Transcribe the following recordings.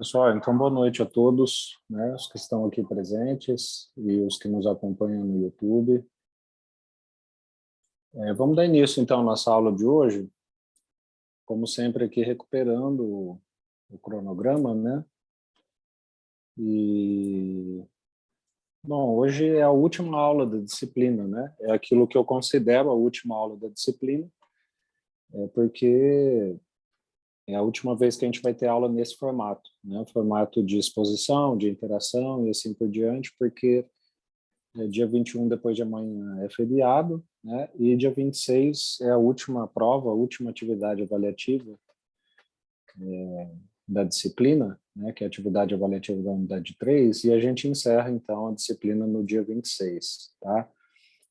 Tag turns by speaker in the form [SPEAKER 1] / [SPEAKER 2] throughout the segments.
[SPEAKER 1] Pessoal, então boa noite a todos, né, os que estão aqui presentes e os que nos acompanham no YouTube. Vamos dar início então à nossa aula de hoje, como sempre aqui recuperando o cronograma, né? E, bom, hoje é a última aula da disciplina, né? É aquilo que eu considero a última aula da disciplina, porque é a última vez que a gente vai ter aula nesse formato, né? Formato de exposição, de interação e assim por diante, porque dia 21, depois de amanhã, é feriado, né? E dia 26 é a última prova, a última atividade avaliativa da disciplina, né? Que é a atividade avaliativa da unidade 3, e a gente encerra, então, a disciplina no dia 26, tá?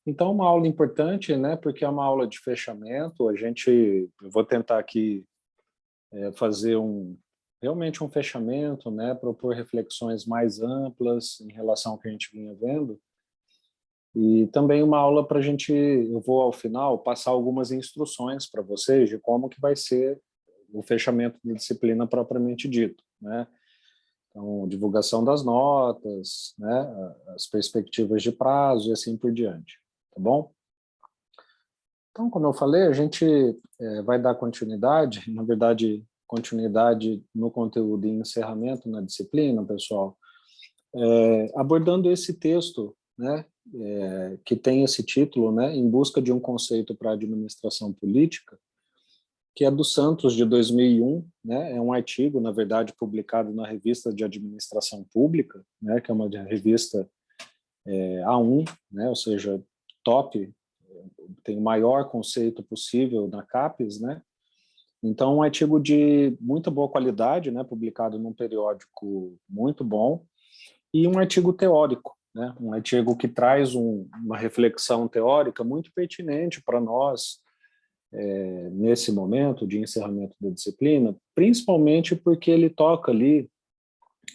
[SPEAKER 1] Então, uma aula importante, né? Porque é uma aula de fechamento, eu vou tentar aqui fazer realmente um fechamento, né? Propor reflexões mais amplas em relação ao que a gente vinha vendo, e também uma aula para a gente, eu vou ao final passar algumas instruções para vocês de como que vai ser o fechamento da disciplina propriamente dito, né? Então, divulgação das notas, né? As perspectivas de prazo e assim por diante, tá bom? Então, como eu falei, a gente vai dar continuidade, na verdade, continuidade no conteúdo e encerramento na disciplina, pessoal, abordando esse texto, né, que tem esse título, né, Em Busca de um Conceito para a Administração Política, que é do Santos, de 2001, né, é um artigo, na verdade, publicado na Revista de Administração Pública, né, que é uma revista A1, né, ou seja, top, tem o maior conceito possível na CAPES, né. Então, um artigo de muita boa qualidade, né, publicado num periódico muito bom, e um artigo teórico, né? Um artigo que traz uma reflexão teórica muito pertinente para nós nesse momento de encerramento da disciplina, principalmente porque ele toca ali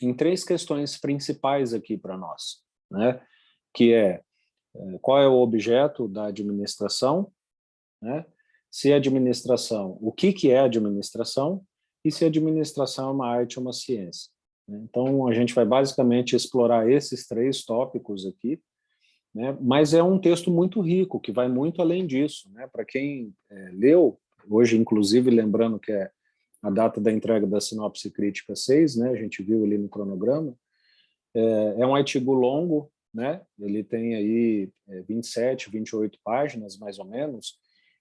[SPEAKER 1] em três questões principais aqui para nós, né? Que qual é o objeto da administração, né? Se a administração, o que é administração, e se a administração é uma arte ou uma ciência. Então, a gente vai basicamente explorar esses três tópicos aqui, né? Mas é um texto muito rico, que vai muito além disso, né? Para quem leu, hoje, inclusive, lembrando que é a data da entrega da sinopse crítica 6, né? A gente viu ali no cronograma, é um artigo longo, né? Ele tem aí 27, 28 páginas, mais ou menos,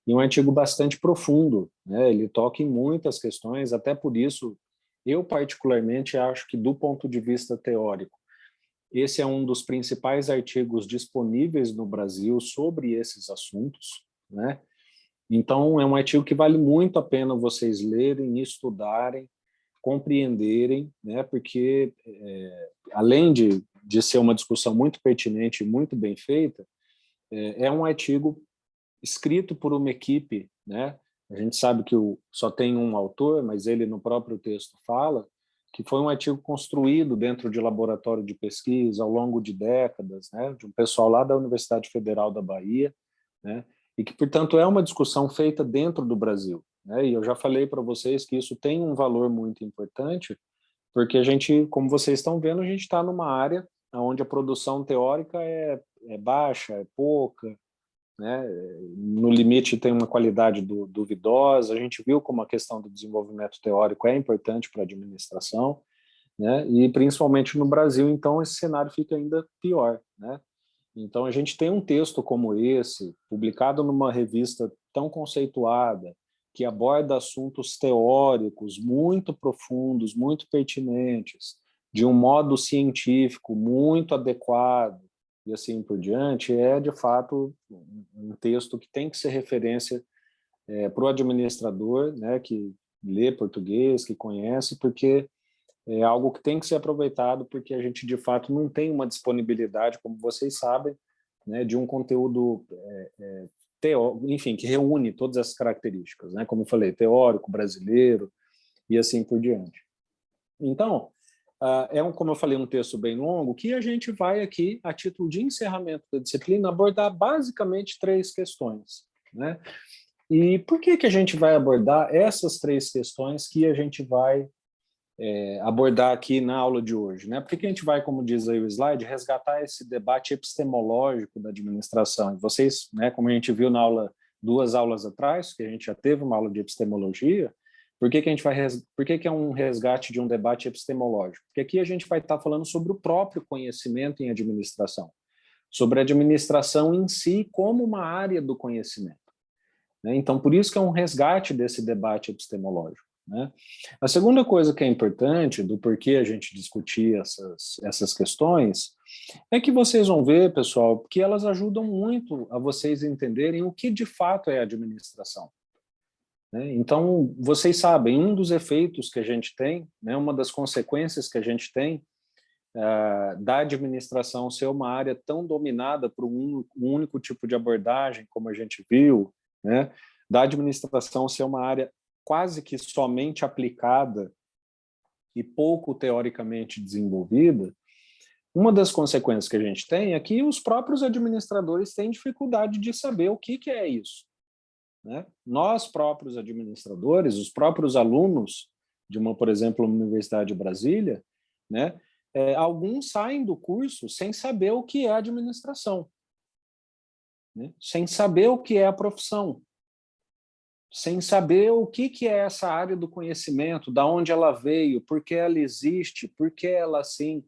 [SPEAKER 1] e um artigo bastante profundo, né? Ele toca em muitas questões, até por isso eu particularmente acho que do ponto de vista teórico, esse é um dos principais artigos disponíveis no Brasil sobre esses assuntos, né? Então é um artigo que vale muito a pena vocês lerem, estudarem, compreenderem, né? Porque além de ser uma discussão muito pertinente e muito bem feita, é um artigo escrito por uma equipe, né? A gente sabe que só tem um autor, mas ele no próprio texto fala que foi um artigo construído dentro de laboratório de pesquisa ao longo de décadas, né? De um pessoal lá da Universidade Federal da Bahia, né? E que, portanto, é uma discussão feita dentro do Brasil, né? E eu já falei para vocês que isso tem um valor muito importante, porque a gente, como vocês estão vendo, a gente está numa área onde a produção teórica é baixa, é pouca, né? No limite tem uma qualidade duvidosa. A gente viu como a questão do desenvolvimento teórico é importante para a administração, né? E principalmente no Brasil, então esse cenário fica ainda pior, né? Então a gente tem um texto como esse, publicado numa revista tão conceituada, que aborda assuntos teóricos muito profundos, muito pertinentes, de um modo científico muito adequado, e assim por diante, é de fato um texto que tem que ser referência para o administrador, né, que lê português, que conhece, porque é algo que tem que ser aproveitado, porque a gente de fato não tem uma disponibilidade, como vocês sabem, né, de um conteúdo enfim, que reúne todas essas características, né, como eu falei, teórico, brasileiro e assim por diante. Então, como eu falei, um texto bem longo, que a gente vai aqui, a título de encerramento da disciplina, abordar basicamente três questões, né? E por que a gente vai abordar essas três questões que a gente vai abordar aqui na aula de hoje, né? Por que a gente vai, como diz aí o slide, resgatar esse debate epistemológico da administração? E vocês, né, como a gente viu na aula, 2 aulas atrás, que a gente já teve uma aula de epistemologia, por que é um resgate de um debate epistemológico? Porque aqui a gente vai estar falando sobre o próprio conhecimento em administração, sobre a administração em si como uma área do conhecimento, né? Então, por isso que é um resgate desse debate epistemológico, né? A segunda coisa que é importante do porquê a gente discutir essas questões é que vocês vão ver, pessoal, que elas ajudam muito a vocês entenderem o que de fato é administração, né? Então, vocês sabem, um dos efeitos que a gente tem, né, uma das consequências que a gente tem da administração ser uma área tão dominada por um único tipo de abordagem, como a gente viu, né, da administração ser uma área quase que somente aplicada e pouco teoricamente desenvolvida, uma das consequências que a gente tem é que os próprios administradores têm dificuldade de saber o que é isso, né? Nós próprios administradores, os próprios alunos de uma, por exemplo, uma Universidade de Brasília, né, alguns saem do curso sem saber o que é administração, né? Sem saber o que é a profissão, sem saber o que é essa área do conhecimento, da onde ela veio, por que ela existe, por que ela assim,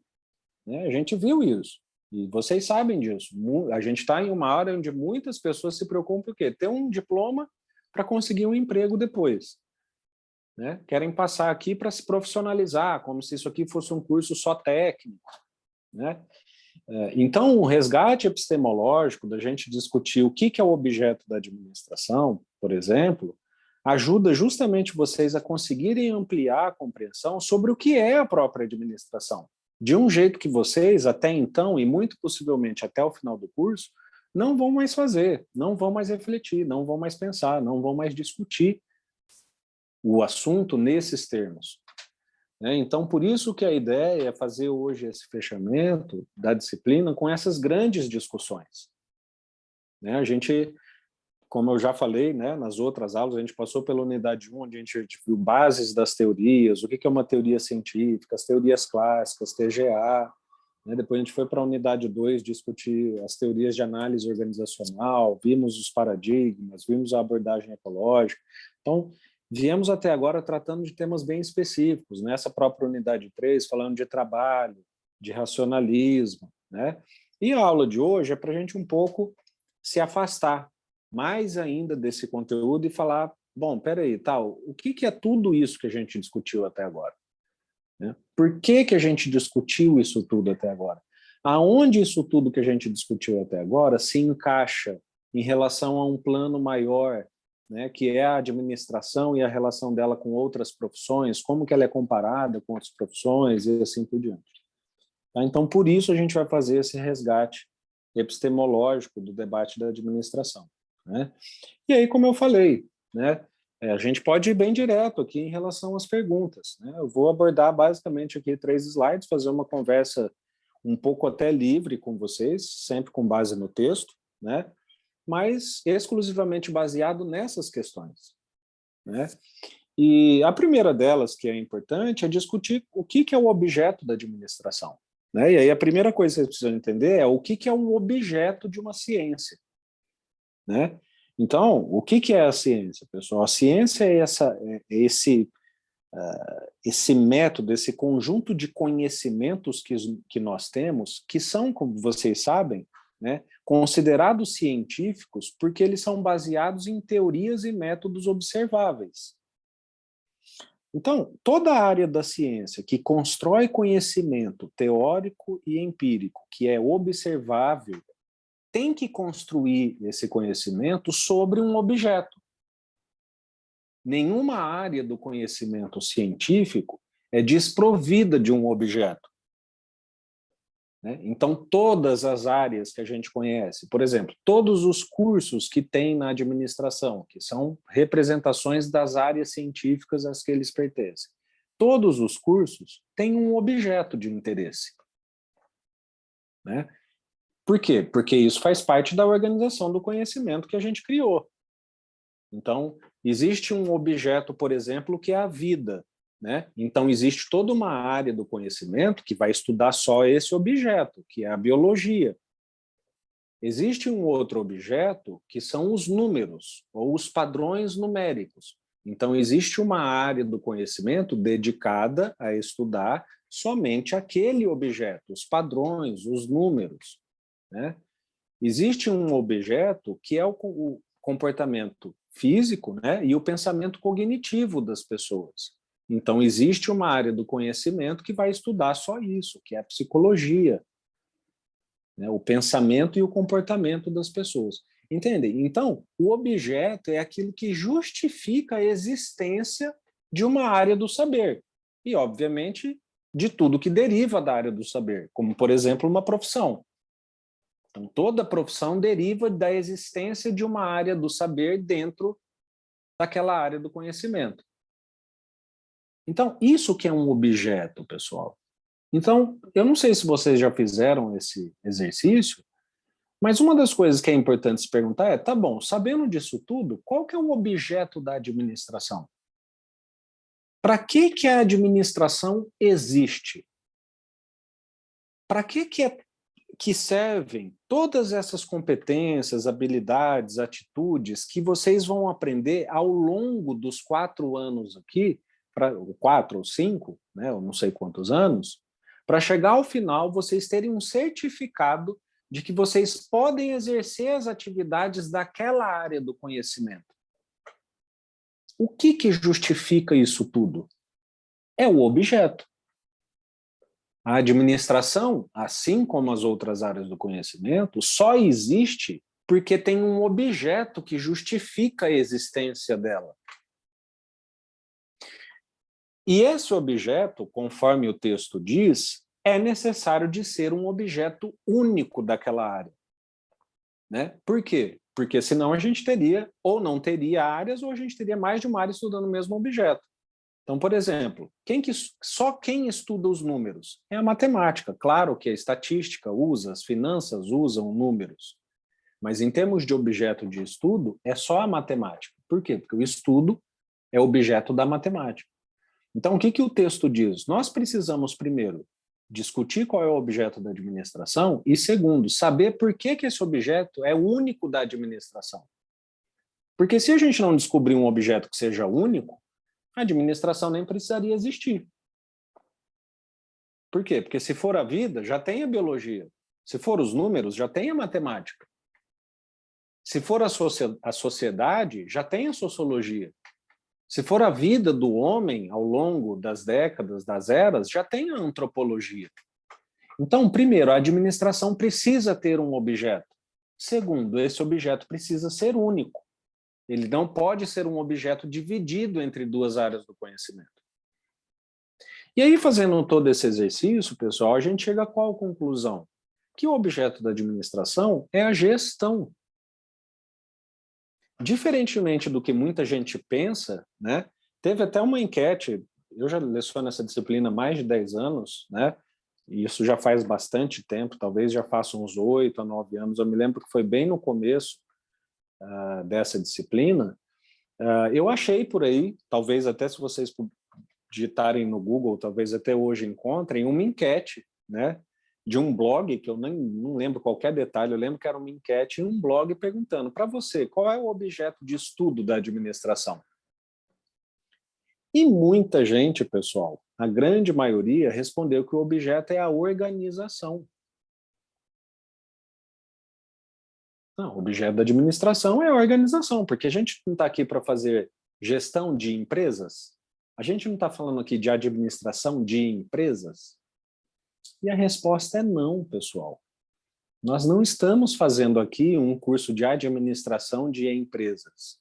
[SPEAKER 1] né? A gente viu isso, e vocês sabem disso. A gente está em uma área onde muitas pessoas se preocupam por quê? Ter um diploma para conseguir um emprego depois, né? Querem passar aqui para se profissionalizar, como se isso aqui fosse um curso só técnico, né? Então, o resgate epistemológico da gente discutir o que é o objeto da administração, por exemplo, ajuda justamente vocês a conseguirem ampliar a compreensão sobre o que é a própria administração, de um jeito que vocês, até então, e muito possivelmente até o final do curso, não vão mais fazer, não vão mais refletir, não vão mais pensar, não vão mais discutir o assunto nesses termos. Então, por isso que a ideia é fazer hoje esse fechamento da disciplina com essas grandes discussões. A gente, como eu já falei, nas outras aulas, a gente passou pela unidade 1, onde a gente viu bases das teorias, o que é uma teoria científica, as teorias clássicas, TGA. Depois a gente foi para a unidade 2 discutir as teorias de análise organizacional, vimos os paradigmas, vimos a abordagem ecológica. Então, viemos até agora tratando de temas bem específicos, nessa própria unidade 3, falando de trabalho, de racionalismo, né? E a aula de hoje é para a gente um pouco se afastar mais ainda desse conteúdo e falar, bom, peraí, o que é tudo isso que a gente discutiu até agora? Por que a gente discutiu isso tudo até agora? Aonde isso tudo que a gente discutiu até agora se encaixa em relação a um plano maior, que é a administração e a relação dela com outras profissões, como que ela é comparada com outras profissões e assim por diante. Então, por isso a gente vai fazer esse resgate epistemológico do debate da administração. E aí, como eu falei, a gente pode ir bem direto aqui em relação às perguntas. Eu vou abordar basicamente aqui 3 slides, fazer uma conversa um pouco até livre com vocês, sempre com base no texto, mas exclusivamente baseado nessas questões. E a primeira delas, que é importante, é discutir o que é o objeto da administração. E aí a primeira coisa que vocês precisam entender é o que é um objeto de uma ciência. Então, o que é a ciência, pessoal? A ciência é esse método, esse conjunto de conhecimentos que nós temos, que são, como vocês sabem, considerados científicos porque eles são baseados em teorias e métodos observáveis. Então, toda a área da ciência que constrói conhecimento teórico e empírico, que é observável, tem que construir esse conhecimento sobre um objeto. Nenhuma área do conhecimento científico é desprovida de um objeto. Então, todas as áreas que a gente conhece, por exemplo, todos os cursos que tem na administração, que são representações das áreas científicas às que eles pertencem, todos os cursos têm um objeto de interesse. Por quê? Porque isso faz parte da organização do conhecimento que a gente criou. Então, existe um objeto, por exemplo, que é a vida. né? Então, existe toda uma área do conhecimento que vai estudar só esse objeto, que é a biologia. Existe um outro objeto que são os números, ou os padrões numéricos. Então, existe uma área do conhecimento dedicada a estudar somente aquele objeto, os padrões, os números, né? Existe um objeto que é o comportamento físico, né, e o pensamento cognitivo das pessoas. Então, existe uma área do conhecimento que vai estudar só isso, que é a psicologia, né, o pensamento e o comportamento das pessoas. Entende? Então, o objeto é aquilo que justifica a existência de uma área do saber. E, obviamente, de tudo que deriva da área do saber, como, por exemplo, uma profissão. Então, toda profissão deriva da existência de uma área do saber dentro daquela área do conhecimento. Então, isso que é um objeto, pessoal. Então, eu não sei se vocês já fizeram esse exercício, mas uma das coisas que é importante se perguntar é, tá bom, sabendo disso tudo, qual que é o objeto da administração? Para que a administração existe? Para que servem todas essas competências, habilidades, atitudes que vocês vão aprender ao longo dos 4 anos aqui, 4 ou 5, né, eu não sei quantos anos, para chegar ao final vocês terem um certificado de que vocês podem exercer as atividades daquela área do conhecimento. O que justifica isso tudo? É o objeto. A administração, assim como as outras áreas do conhecimento, só existe porque tem um objeto que justifica a existência dela. E esse objeto, conforme o texto diz, é necessário de ser um objeto único daquela área. Né? Por quê? Porque senão a gente teria, ou não teria áreas, ou a gente teria mais de uma área estudando o mesmo objeto. Então, por exemplo, só quem estuda os números? É a matemática. Claro que a estatística usa, as finanças usam números. Mas em termos de objeto de estudo, é só a matemática. Por quê? Porque o estudo é objeto da matemática. Então, o que o texto diz? Nós precisamos, primeiro, discutir qual é o objeto da administração e, segundo, saber por que esse objeto é único da administração. Porque se a gente não descobrir um objeto que seja único, a administração nem precisaria existir. Por quê? Porque se for a vida, já tem a biologia. Se for os números, já tem a matemática. Se for a sociedade, já tem a sociologia. Se for a vida do homem ao longo das décadas, das eras, já tem a antropologia. Então, primeiro, a administração precisa ter um objeto. Segundo, esse objeto precisa ser único. Ele não pode ser um objeto dividido entre duas áreas do conhecimento. E aí, fazendo todo esse exercício, pessoal, a gente chega a qual conclusão? Que o objeto da administração é a gestão. Diferentemente do que muita gente pensa, né, teve até uma enquete, eu já leciono essa disciplina há mais de 10 anos, né, e isso já faz bastante tempo, talvez já faça uns 8 a 9 anos, eu me lembro que foi bem no começo dessa disciplina, eu achei por aí, talvez até se vocês digitarem no Google, talvez até hoje encontrem, uma enquete, né, de um blog, que eu não lembro qualquer detalhe, eu lembro que era uma enquete em um blog perguntando para você, qual é o objeto de estudo da administração? E muita gente, pessoal, a grande maioria, respondeu que o objeto é a organização. Não, o objeto da administração é a organização, porque a gente não está aqui para fazer gestão de empresas, a gente não está falando aqui de administração de empresas. E a resposta é não, pessoal. Nós não estamos fazendo aqui um curso de administração de empresas.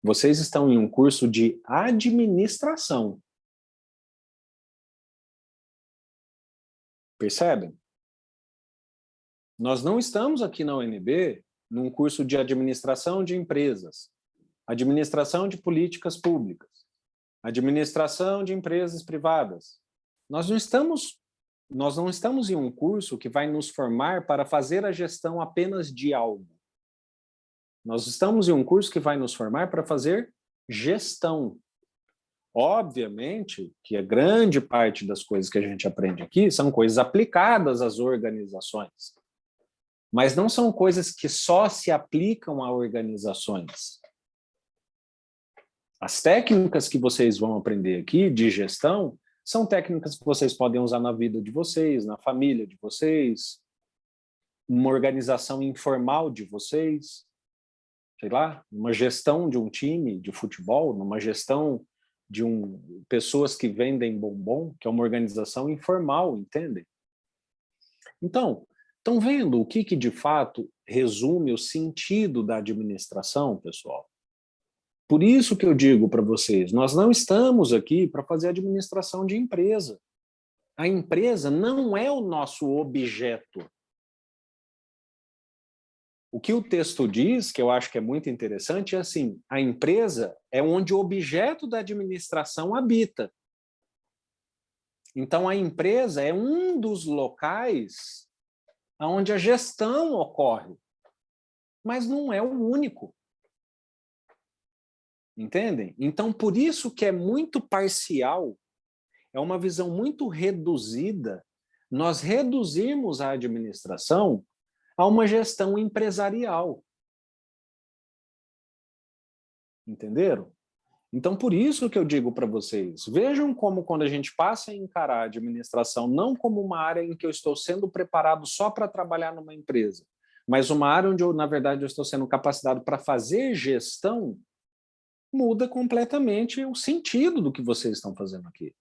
[SPEAKER 1] Vocês estão em um curso de administração. Percebem? Nós não estamos aqui na UNB num curso de administração de empresas, administração de políticas públicas, administração de empresas privadas. Nós não estamos em um curso que vai nos formar para fazer a gestão apenas de algo. Nós estamos em um curso que vai nos formar para fazer gestão. Obviamente que a grande parte das coisas que a gente aprende aqui são coisas aplicadas às organizações, mas não são coisas que só se aplicam a organizações. As técnicas que vocês vão aprender aqui de gestão são técnicas que vocês podem usar na vida de vocês, na família de vocês, uma organização informal de vocês, sei lá, uma gestão de um time de futebol, numa gestão de pessoas que vendem bombom, que é uma organização informal, entendem? Então, estão vendo o que de fato resume o sentido da administração, pessoal? Por isso que eu digo para vocês, nós não estamos aqui para fazer administração de empresa. A empresa não é o nosso objeto. O que o texto diz, que eu acho que é muito interessante, é assim, a empresa é onde o objeto da administração habita. Então, a empresa é um dos locais onde a gestão ocorre, mas não é o único. Entendem? Então, por isso que é muito parcial, é uma visão muito reduzida, nós reduzirmos a administração a uma gestão empresarial. Entenderam? Então, por isso que eu digo para vocês, vejam como quando a gente passa a encarar a administração não como uma área em que eu estou sendo preparado só para trabalhar numa empresa, mas uma área onde, na verdade, eu estou sendo capacitado para fazer gestão, muda completamente o sentido do que vocês estão fazendo aqui.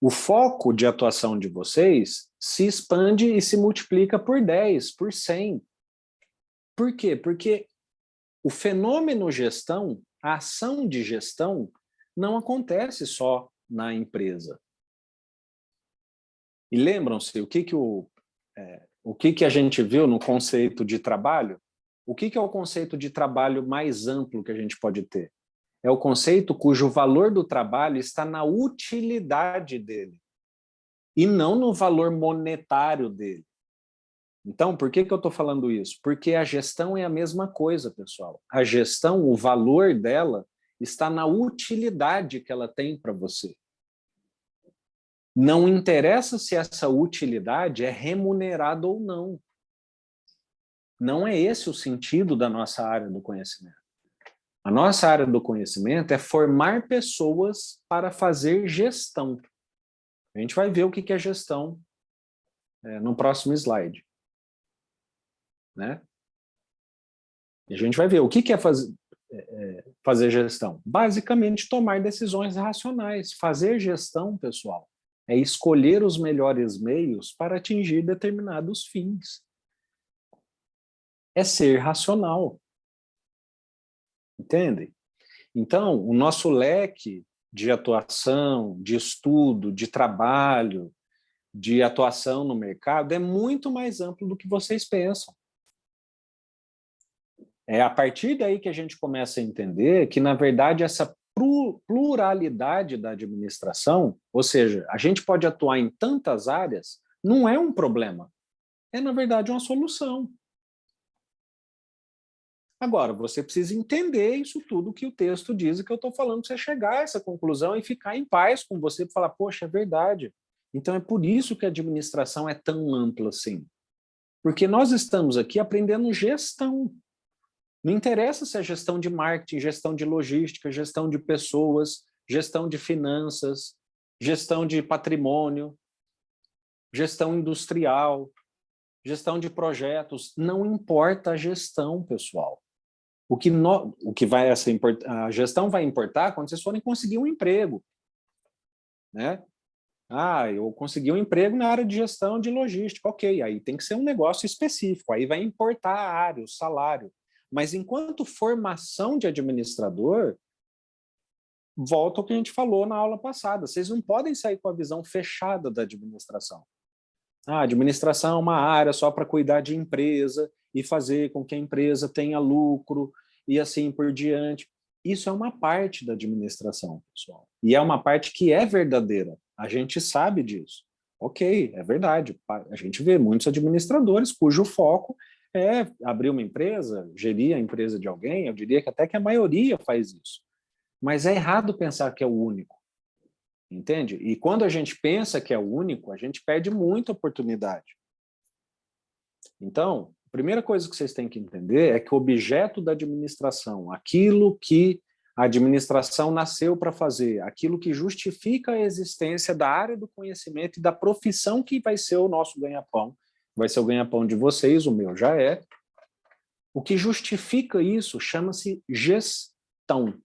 [SPEAKER 1] O foco de atuação de vocês se expande e se multiplica por 10, por 100. Por quê? Porque o fenômeno gestão, a ação de gestão, não acontece só na empresa. E lembram-se o que a gente viu no conceito de trabalho? O que é o conceito de trabalho mais amplo que a gente pode ter? É o conceito cujo valor do trabalho está na utilidade dele e não no valor monetário dele. Então, por que eu estou falando isso? Porque a gestão é a mesma coisa, pessoal. A gestão, o valor dela está na utilidade que ela tem para você. Não interessa se essa utilidade é remunerada ou não. Não é esse o sentido da nossa área do conhecimento. A nossa área do conhecimento é formar pessoas para fazer gestão. A gente vai ver o que é gestão no próximo slide. Né? E a gente vai ver o que é fazer gestão. Basicamente, tomar decisões racionais. Fazer gestão, pessoal, é escolher os melhores meios para atingir determinados fins. É ser racional. Entendem? Então, o nosso leque de atuação, de estudo, de trabalho, de atuação no mercado é muito mais amplo do que vocês pensam. É a partir daí que a gente começa a entender que, na verdade, essa pluralidade da administração, ou seja, a gente pode atuar em tantas áreas, não é um problema. É, na verdade, uma solução. Agora, você precisa entender isso tudo que o texto diz e que eu estou falando, para você chegar a essa conclusão e ficar em paz com você, e falar, poxa, é verdade. Então, é por isso que a administração é tão ampla assim. Porque nós estamos aqui aprendendo gestão. Não interessa se é gestão de marketing, gestão de logística, gestão de pessoas, gestão de finanças, gestão de patrimônio, gestão industrial, gestão de projetos. Não importa a gestão, pessoal. A gestão vai importar quando vocês forem conseguir um emprego. Né? Eu consegui um emprego na área de gestão de logística. Ok, aí tem que ser um negócio específico. Aí vai importar a área, o salário. Mas enquanto formação de administrador, volta ao que a gente falou na aula passada. Vocês não podem sair com a visão fechada da administração. A administração é uma área só para cuidar de empresa e fazer com que a empresa tenha lucro e assim por diante. Isso é uma parte da administração, pessoal. E é uma parte que é verdadeira. A gente sabe disso. Ok, é verdade. A gente vê muitos administradores cujo foco é abrir uma empresa, gerir a empresa de alguém. Eu diria que até que a maioria faz isso. Mas é errado pensar que é o único, entende? E quando a gente pensa que é o único, a gente perde muita oportunidade. Então, a primeira coisa que vocês têm que entender é que o objeto da administração, aquilo que a administração nasceu para fazer, aquilo que justifica a existência da área do conhecimento e da profissão que vai ser o nosso ganha-pão, vai ser o ganha-pão de vocês, o meu já é. O que justifica isso chama-se gestão.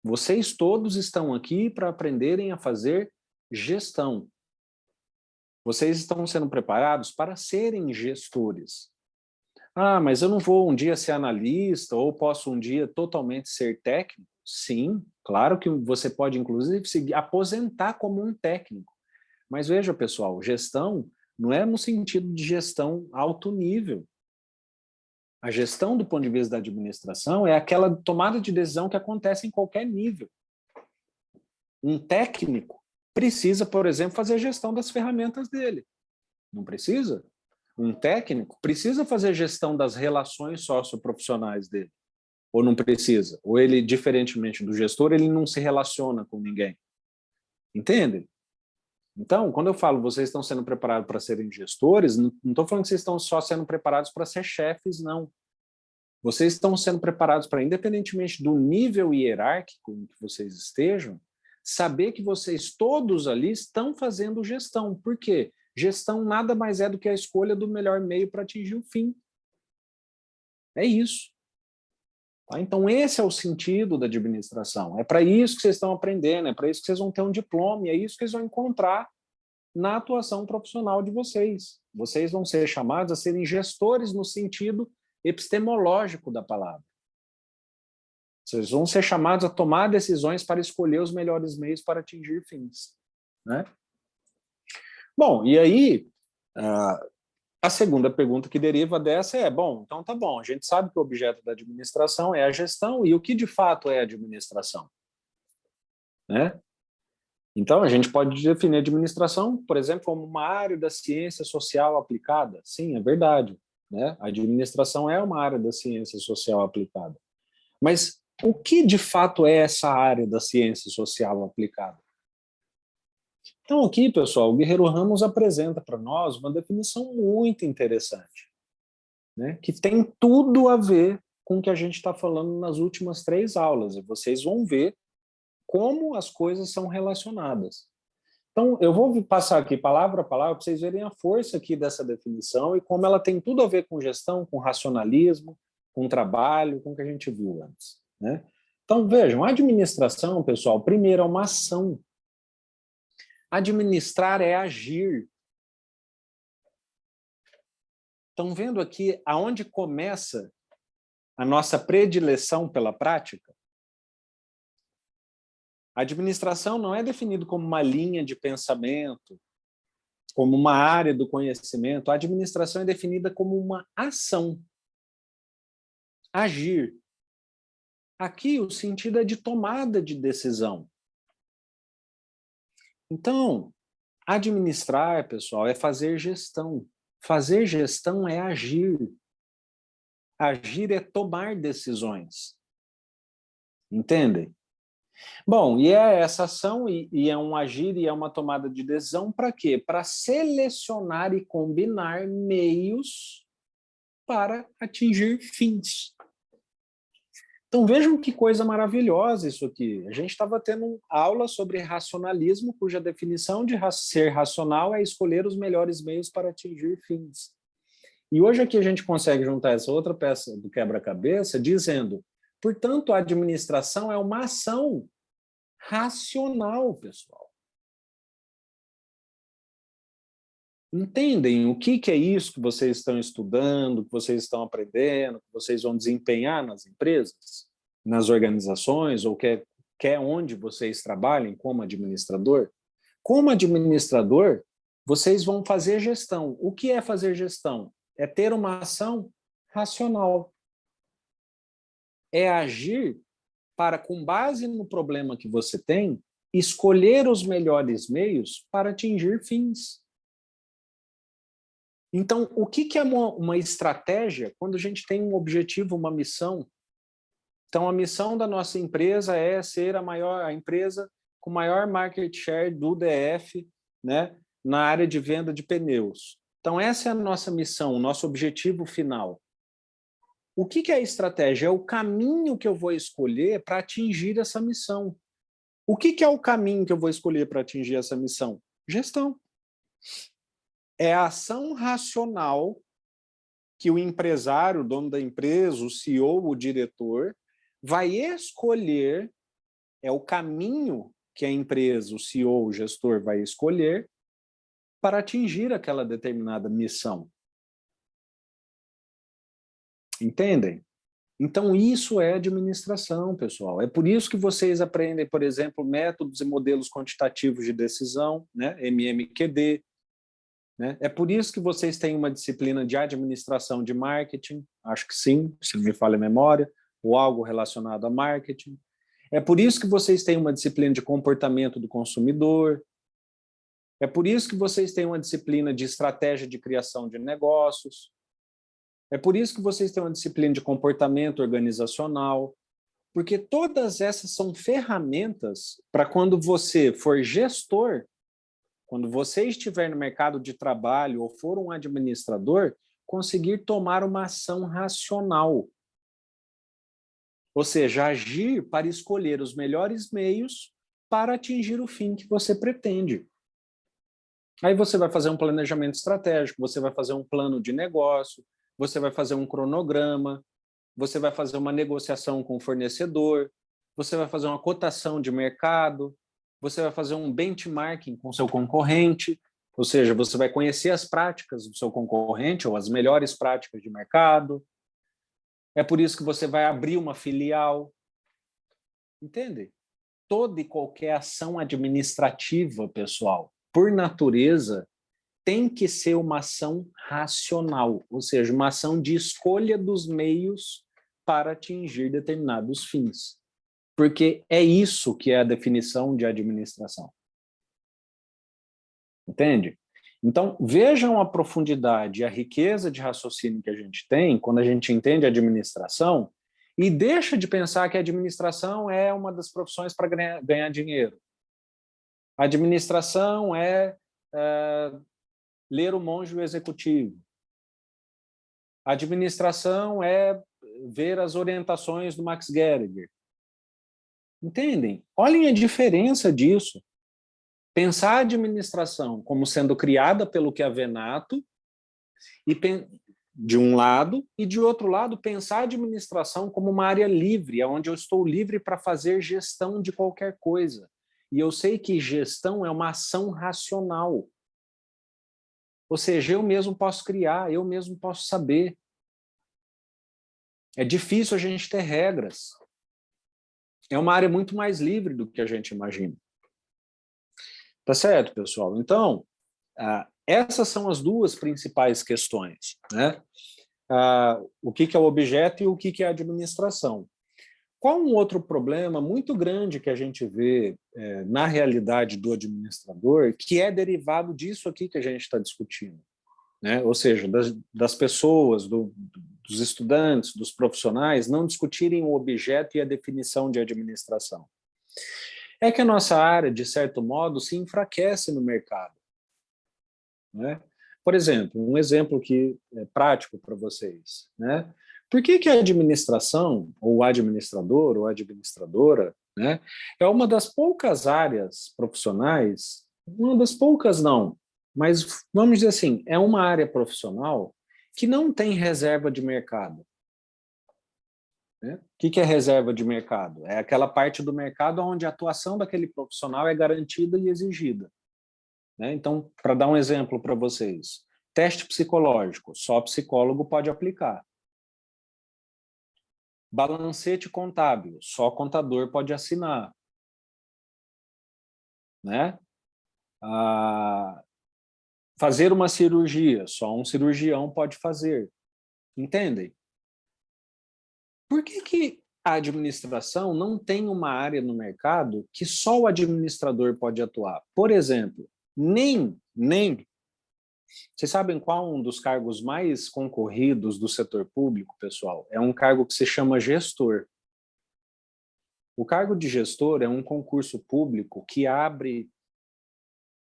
[SPEAKER 1] Vocês todos estão aqui para aprenderem a fazer gestão. Vocês estão sendo preparados para serem gestores. Ah, mas eu não vou um dia ser analista ou posso um dia totalmente ser técnico? Sim, claro que você pode, inclusive, se aposentar como um técnico. Mas veja, pessoal, gestão não é no sentido de gestão alto nível. A gestão, do ponto de vista da administração, é aquela tomada de decisão que acontece em qualquer nível. Um técnico precisa, por exemplo, fazer a gestão das ferramentas dele. Não precisa? Um técnico precisa fazer gestão das relações socioprofissionais dele. Ou não precisa? Ou ele, diferentemente do gestor, ele não se relaciona com ninguém. Entende? Então, quando eu falo vocês estão sendo preparados para serem gestores, não estou falando que vocês estão só sendo preparados para ser chefes, não. Vocês estão sendo preparados para, independentemente do nível hierárquico em que vocês estejam, saber que vocês todos ali estão fazendo gestão. Por quê? Gestão nada mais é do que a escolha do melhor meio para atingir o fim. É isso. Tá? Então, esse é o sentido da administração. É para isso que vocês estão aprendendo, é para isso que vocês vão ter um diploma, e é isso que vocês vão encontrar na atuação profissional de vocês. Vocês vão ser chamados a serem gestores no sentido epistemológico da palavra. Vocês vão ser chamados a tomar decisões para escolher os melhores meios para atingir fins. Né? Bom, e aí, a segunda pergunta que deriva dessa é, bom, então tá bom, a gente sabe que o objeto da administração é a gestão, e o que de fato é a administração? Né? Então, a gente pode definir a administração, por exemplo, como uma área da ciência social aplicada. Sim, é verdade. Né? A administração é uma área da ciência social aplicada. Mas o que de fato é essa área da ciência social aplicada? Então, aqui, pessoal, o Guerreiro Ramos apresenta para nós uma definição muito interessante, né? Que tem tudo a ver com o que a gente está falando nas últimas 3 aulas, e vocês vão ver como as coisas são relacionadas. Então, eu vou passar aqui palavra a palavra para vocês verem a força aqui dessa definição e como ela tem tudo a ver com gestão, com racionalismo, com trabalho, com o que a gente viu antes. Né? Então, vejam, a administração, pessoal, primeiro é uma ação. Administrar é agir. Estão vendo aqui aonde começa a nossa predileção pela prática? A administração não é definida como uma linha de pensamento, como uma área do conhecimento. A administração é definida como uma ação. Agir. Aqui o sentido é de tomada de decisão. Então, administrar, pessoal, é fazer gestão. Fazer gestão é agir. Agir é tomar decisões. Entendem? Bom, e é essa ação, e é um agir, e é uma tomada de decisão para quê? Para selecionar e combinar meios para atingir fins. Então vejam que coisa maravilhosa isso aqui. A gente estava tendo aula sobre racionalismo, cuja definição de ser racional é escolher os melhores meios para atingir fins. E hoje aqui a gente consegue juntar essa outra peça do quebra-cabeça dizendo, portanto, a administração é uma ação racional, pessoal. Entendem o que é isso que vocês estão estudando, que vocês estão aprendendo, que vocês vão desempenhar nas empresas, nas organizações, ou quer onde vocês trabalhem como administrador? Como administrador, vocês vão fazer gestão. O que é fazer gestão? É ter uma ação racional. É agir para, com base no problema que você tem, escolher os melhores meios para atingir fins. Então, o que é uma estratégia quando a gente tem um objetivo, uma missão? Então, a missão da nossa empresa é ser a empresa com maior market share do DF, né, na área de venda de pneus. Então, essa é a nossa missão, o nosso objetivo final. O que é a estratégia? É o caminho que eu vou escolher para atingir essa missão. O que é o caminho que eu vou escolher para atingir essa missão? Gestão. É a ação racional que o empresário, o dono da empresa, o CEO, o diretor, vai escolher, é o caminho que a empresa, o CEO, o gestor vai escolher para atingir aquela determinada missão. Entendem? Então, isso é administração, pessoal. É por isso que vocês aprendem, por exemplo, métodos e modelos quantitativos de decisão, né? MMQD. Né? É por isso que vocês têm uma disciplina de administração de marketing, acho que sim, se não me falha a memória, ou algo relacionado a marketing. É por isso que vocês têm uma disciplina de comportamento do consumidor. É por isso que vocês têm uma disciplina de estratégia de criação de negócios. É por isso que vocês têm uma disciplina de comportamento organizacional, porque todas essas são ferramentas para quando você for gestor, quando você estiver no mercado de trabalho ou for um administrador, conseguir tomar uma ação racional. Ou seja, agir para escolher os melhores meios para atingir o fim que você pretende. Aí você vai fazer um planejamento estratégico, você vai fazer um plano de negócio, você vai fazer um cronograma, você vai fazer uma negociação com o fornecedor, você vai fazer uma cotação de mercado, você vai fazer um benchmarking com o seu concorrente, ou seja, você vai conhecer as práticas do seu concorrente ou as melhores práticas de mercado. É por isso que você vai abrir uma filial. Entende? Toda e qualquer ação administrativa, pessoal, por natureza, tem que ser uma ação racional, ou seja, uma ação de escolha dos meios para atingir determinados fins. Porque é isso que é a definição de administração. Entende? Então, vejam a profundidade e a riqueza de raciocínio que a gente tem quando a gente entende a administração e deixa de pensar que a administração é uma das profissões para ganhar dinheiro. A administração é ler o Monge e o Executivo. A administração é ver as orientações do Max Geringer. Entendem? Olhem a diferença disso. Pensar a administração como sendo criada pelo Chiavenato, de um lado, e de outro lado, pensar a administração como uma área livre, onde eu estou livre para fazer gestão de qualquer coisa. E eu sei que gestão é uma ação racional. Ou seja, eu mesmo posso criar, eu mesmo posso saber. É difícil a gente ter regras. É uma área muito mais livre do que a gente imagina. Tá certo, pessoal? Então, essas são as duas principais questões, né? O que é o objeto e o que é a administração. Qual um outro problema muito grande que a gente vê na realidade do administrador, que é derivado disso aqui que a gente está discutindo, né? Ou seja, das pessoas, dos estudantes, dos profissionais, não discutirem o objeto e a definição de administração. É que a nossa área, de certo modo, se enfraquece no mercado. Né? Por exemplo, um exemplo que é prático para vocês. Né? Por que a administração, ou administrador, ou administradora, né, é uma das poucas áreas profissionais, uma das poucas não, mas vamos dizer assim, é uma área profissional que não tem reserva de mercado. Né? O que é reserva de mercado? É aquela parte do mercado onde a atuação daquele profissional é garantida e exigida. Né? Então, para dar um exemplo para vocês, teste psicológico, só psicólogo pode aplicar. Balancete contábil, só contador pode assinar. Né? Fazer uma cirurgia, só um cirurgião pode fazer. Entendem? Por que a administração não tem uma área no mercado que só o administrador pode atuar? Por exemplo, nem vocês sabem qual um dos cargos mais concorridos do setor público, pessoal? É um cargo que se chama gestor. O cargo de gestor é um concurso público que abre,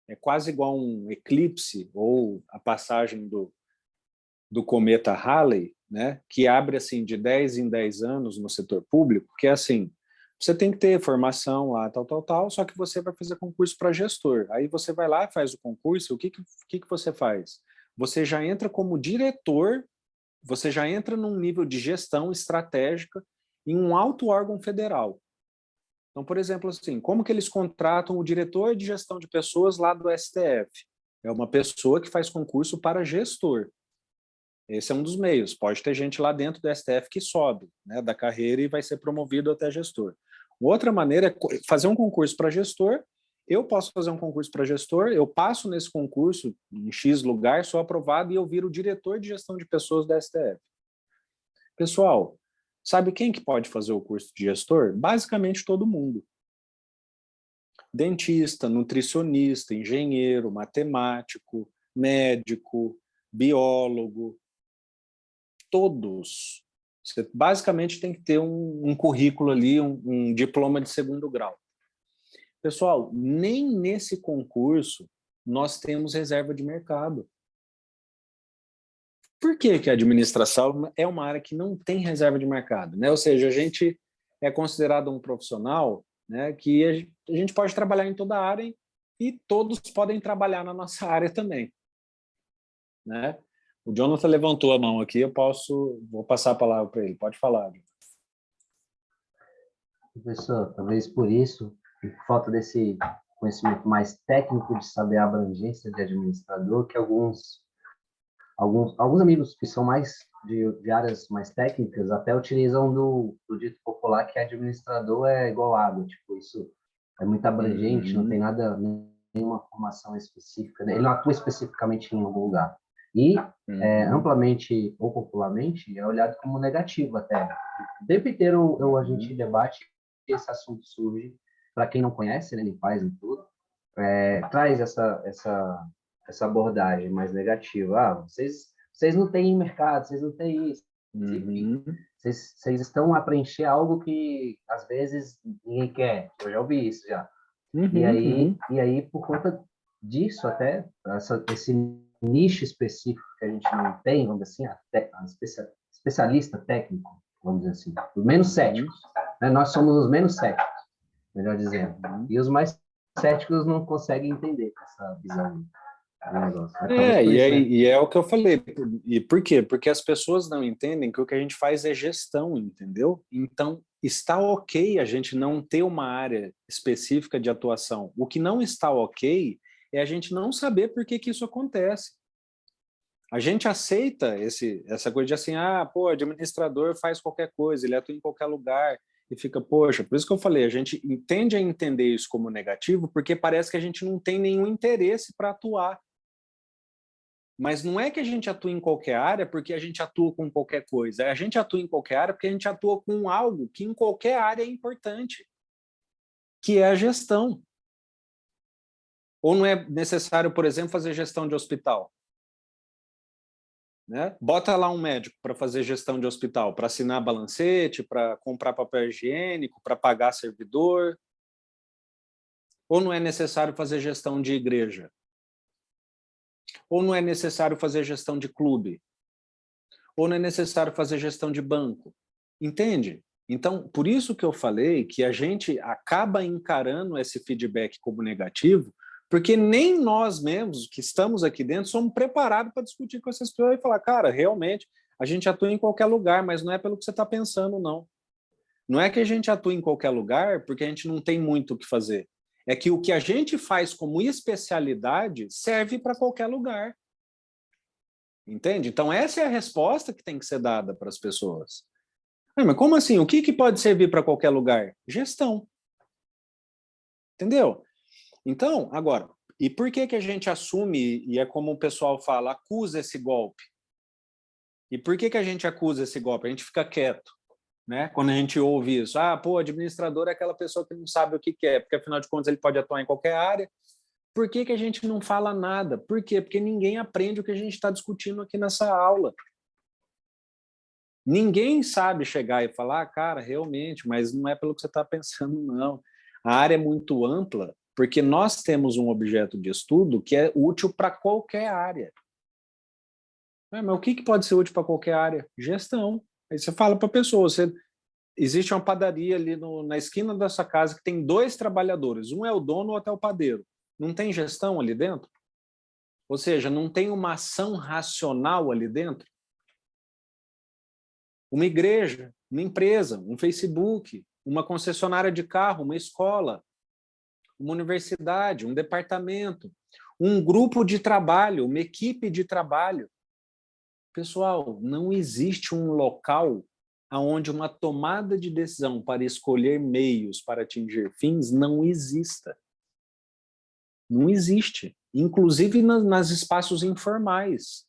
[SPEAKER 1] é quase igual um eclipse ou a passagem do cometa Halley, né, que abre assim de 10 em 10 anos no setor público, que é assim, você tem que ter formação lá, tal, só que você vai fazer concurso para gestor. Aí você vai lá, faz o concurso, o que você faz? Você já entra como diretor, você já entra num nível de gestão estratégica em um alto órgão federal. Então, por exemplo, assim, como que eles contratam o diretor de gestão de pessoas lá do STF? É uma pessoa que faz concurso para gestor. Esse é um dos meios. Pode ter gente lá dentro do STF que sobe, né, da carreira e vai ser promovido até gestor. Outra maneira é fazer um concurso para gestor. Eu posso fazer um concurso para gestor, eu passo nesse concurso em X lugar, sou aprovado e eu viro diretor de gestão de pessoas da STF. Pessoal, sabe quem que pode fazer o curso de gestor? Basicamente todo mundo. Dentista, nutricionista, engenheiro, matemático, médico, biólogo, todos. Você basicamente tem que ter um currículo ali, um diploma de segundo grau. Pessoal, nem nesse concurso nós temos reserva de mercado. Por que que a administração é uma área que não tem reserva de mercado, né? Ou seja, a gente é considerado um profissional, né, que a gente pode trabalhar em toda a área e todos podem trabalhar na nossa área também, né? O Jonathan levantou a mão aqui, vou passar a palavra para ele. Pode falar.
[SPEAKER 2] Professor, talvez por isso, e por falta desse conhecimento mais técnico de saber a abrangência de administrador, que alguns amigos que são mais de áreas mais técnicas até utilizam do dito popular que administrador é igual água, tipo, isso é muito abrangente, não tem nada, nenhuma formação específica, né? Ele não atua especificamente em algum lugar. E, amplamente ou popularmente, é olhado como negativo até. O tempo inteiro a gente debate, esse assunto surge, para quem não conhece, né, ele faz em tudo, traz essa abordagem mais negativa. Ah, vocês não têm mercado, vocês não têm isso. Enfim, vocês estão a preencher algo que, às vezes, ninguém quer. Eu já ouvi isso já. E aí, por conta disso, até, esse nicho específico que a gente não tem, vamos dizer assim, especialista técnico, vamos dizer assim, os menos céticos. Né? Nós somos os menos céticos, melhor dizendo. E os mais céticos não conseguem entender essa visão do negócio.
[SPEAKER 1] E é o que eu falei. E por quê? Porque as pessoas não entendem que o que a gente faz é gestão, entendeu? Então, está ok a gente não ter uma área específica de atuação. O que não está ok é a gente não saber por que isso acontece. A gente aceita essa coisa de assim, administrador faz qualquer coisa, ele atua em qualquer lugar, e fica, poxa, por isso que eu falei, a gente tende a entender isso como negativo, porque parece que a gente não tem nenhum interesse para atuar. Mas não é que a gente atua em qualquer área porque a gente atua com qualquer coisa. A gente atua em qualquer área porque a gente atua com algo que em qualquer área é importante, que é a gestão. Ou não é necessário, por exemplo, fazer gestão de hospital? Né? Bota lá um médico para fazer gestão de hospital, para assinar balancete, para comprar papel higiênico, para pagar servidor. Ou não é necessário fazer gestão de igreja? Ou não é necessário fazer gestão de clube? Ou não é necessário fazer gestão de banco? Entende? Então, por isso que eu falei que a gente acaba encarando esse feedback como negativo, porque nem nós mesmos que estamos aqui dentro somos preparados para discutir com essas pessoas e falar, cara, realmente, a gente atua em qualquer lugar, mas não é pelo que você está pensando, não. Não é que a gente atua em qualquer lugar porque a gente não tem muito o que fazer. É que o que a gente faz como especialidade serve para qualquer lugar. Entende? Então, essa é a resposta que tem que ser dada para as pessoas. Mas como assim? O que pode servir para qualquer lugar? Gestão. Entendeu? Então, agora, e por que a gente assume, e é como o pessoal fala, acusa esse golpe? E por que a gente acusa esse golpe? A gente fica quieto, né? Quando a gente ouve isso. Administrador é aquela pessoa que não sabe o que quer, porque afinal de contas ele pode atuar em qualquer área. Por que a gente não fala nada? Por quê? Porque ninguém aprende o que a gente está discutindo aqui nessa aula. Ninguém sabe chegar e falar, cara, realmente, mas não é pelo que você está pensando, não. A área é muito ampla, porque nós temos um objeto de estudo que é útil para qualquer área. Mas o que pode ser útil para qualquer área? Gestão. Aí você fala para a pessoa, existe uma padaria ali na esquina da sua casa que tem 2 trabalhadores, um é o dono, o outro é o padeiro. Não tem gestão ali dentro? Ou seja, não tem uma ação racional ali dentro? Uma igreja, uma empresa, um Facebook, uma concessionária de carro, uma escola, uma universidade, um departamento, um grupo de trabalho, uma equipe de trabalho. Pessoal, não existe um local onde uma tomada de decisão para escolher meios para atingir fins não exista. Não existe. Inclusive nas espaços informais.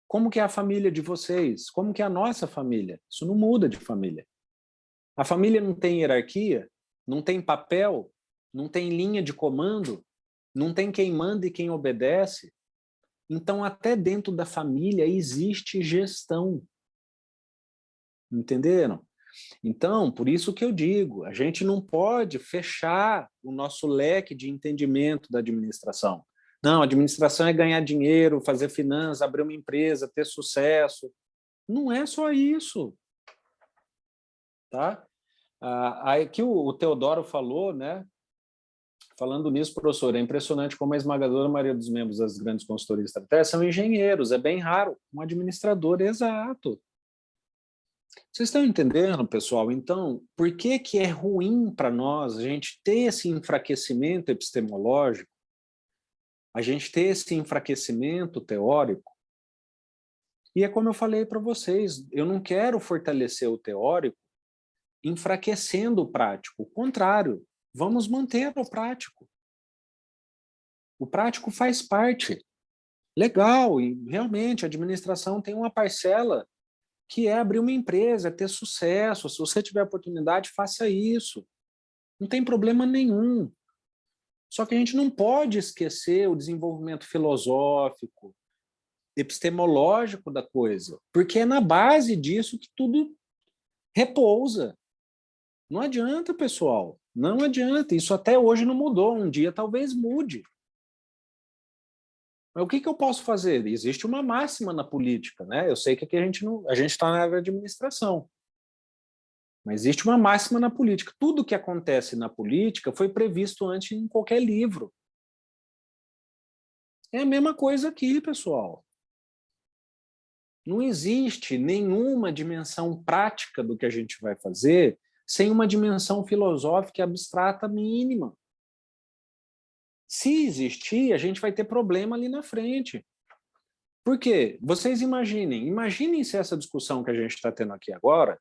[SPEAKER 1] Como que é a família de vocês? Como que é a nossa família? Isso não muda de família. A família não tem hierarquia, não tem papel, não tem linha de comando, não tem quem manda e quem obedece. Então, até dentro da família existe gestão. Entenderam? Então, por isso que eu digo, a gente não pode fechar o nosso leque de entendimento da administração. Não, administração é ganhar dinheiro, fazer finanças, abrir uma empresa, ter sucesso. Não é só isso. Tá? Aí que o Teodoro falou, né? Falando nisso, professor, é impressionante como a esmagadora maioria dos membros das grandes consultorias estratégicas são engenheiros, é bem raro um administrador exato. Vocês estão entendendo, pessoal? Então, por que é ruim para nós a gente ter esse enfraquecimento epistemológico, a gente ter esse enfraquecimento teórico? E é como eu falei para vocês, eu não quero fortalecer o teórico enfraquecendo o prático. O contrário, vamos manter o prático. O prático faz parte. Legal, e realmente a administração tem uma parcela que é abrir uma empresa, é ter sucesso. Se você tiver oportunidade, faça isso. Não tem problema nenhum. Só que a gente não pode esquecer o desenvolvimento filosófico, epistemológico da coisa, porque é na base disso que tudo repousa. Não adianta, pessoal. Não adianta. Isso até hoje não mudou. Um dia talvez mude. Mas o que eu posso fazer? Existe uma máxima na política, né? Eu sei que aqui a gente está na área de administração. Mas existe uma máxima na política. Tudo que acontece na política foi previsto antes em qualquer livro. É a mesma coisa aqui, pessoal. Não existe nenhuma dimensão prática do que a gente vai fazer sem uma dimensão filosófica abstrata mínima. Se existir, a gente vai ter problema ali na frente. Por quê? Vocês imaginem se essa discussão que a gente está tendo aqui agora,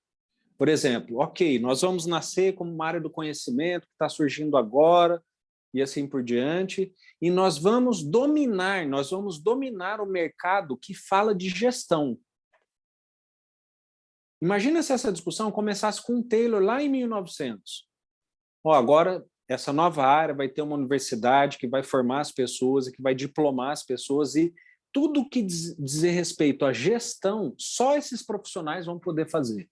[SPEAKER 1] por exemplo, ok, nós vamos nascer como uma área do conhecimento que está surgindo agora, e assim por diante, e nós vamos dominar o mercado que fala de gestão. Imagina se essa discussão começasse com o Taylor lá em 1900. Agora, essa nova área vai ter uma universidade que vai formar as pessoas e que vai diplomar as pessoas, e tudo que dizer respeito à gestão, só esses profissionais vão poder fazer.